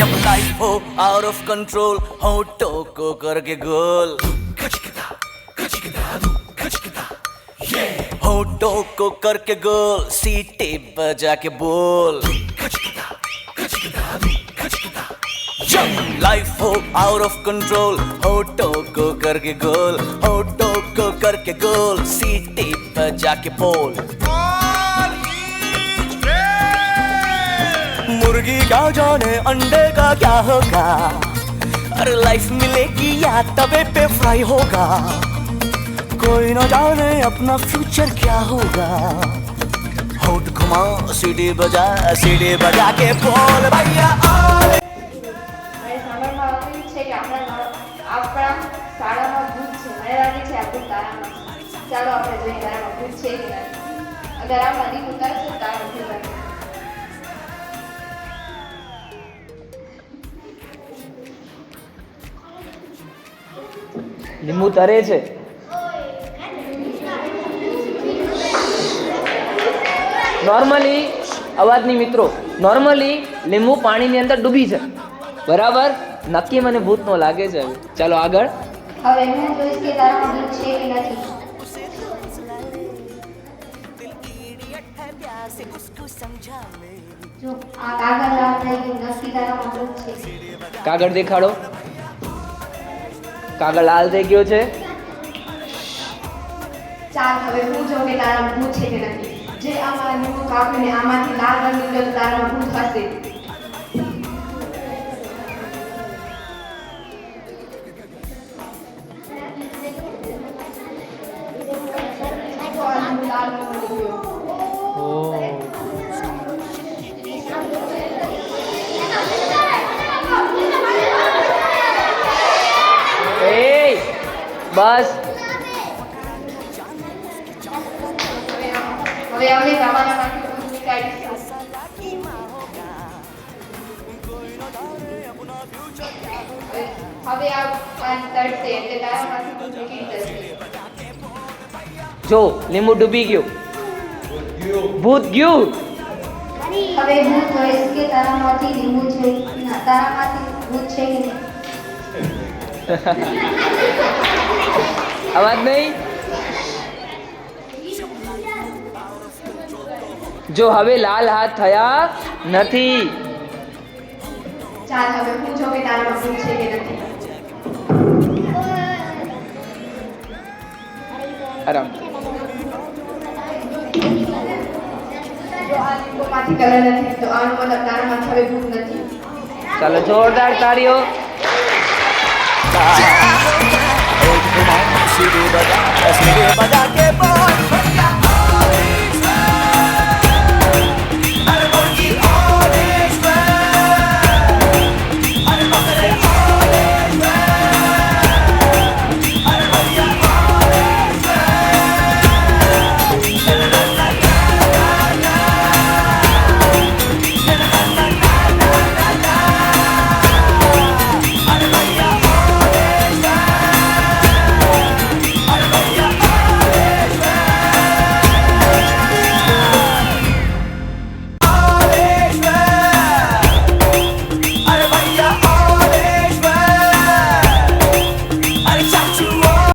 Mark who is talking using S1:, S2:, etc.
S1: जब लाइफ हो out of control होठों को करके गोल होठों को करके गोल सीटे बजा के बोल जब लाइफ हो आउट ऑफ कंट्रोल होठों को करके गोल होठों को करके गोल सीटे बजा के बोल मुर्गी क्या जाने अंडे का क्या होगा अरे लाइफ मिलेगी या तवे पे फ्राई होगा कोई न जाने अपना फ्यूचर क्या होगा होठ घुमा सीढ़ी बजा के बोल भैया
S2: ચાલો આપણે જોઈએ તારામાં ભૂત છે કે નથી અગર આમાં લીંબુ તરશે તો તારા ભૂત બને
S3: લીંબુ તરે છે નોર્મલી અવાજની મિત્રો નોર્મલી લીંબુ પાણીની અંદર ડૂબી છે બરાબર નક્કી મને ભૂત નો લાગે છે ચાલો આગળ
S2: હવે હું જોઈશ કે તારામાં ભૂત છે કે નથી જો આ કાગળ લાલ થઈ ગયું નક્કી તારામાં ભૂત છે
S3: કાગળ દેખાડો કાગળ લાલ થઈ ગયો છે
S2: ચાલ હવે હું જોઉં કે તારામાં ભૂત છે કે નથી જે આમાં લીંબુ કાપીને આમાંથી લાલ રંગ નીકળે તો તારામાં ભૂત હશે
S3: બસ
S2: હવે અમે જમાનામાંથી ભૂત નીકાળીશું હવે આ પાન તળશે એટલે તારામાંથી ભૂત નીકળી જશે
S3: જો લીંબુ ડૂબી ગયું ભૂત ગયું
S2: હવે હું જોઈશ કે તારામાંથી લીંબુ છે ના તારામાંથી ભૂત છે કે નહીં
S3: અવાજ નહીં જો હવે લાલ હાથ થયા નથી
S2: ચાલ હવે હું જો કે તારામાં ભૂત છે કે નથી
S3: આરામ
S2: જો આ લીંબુમાંથી કલર નથી તો આનો મતલબ તારામાં હવે ભૂત નથી
S3: ચાલો જોરદાર તાળીઓ
S1: सीढ़ी बजा के बोल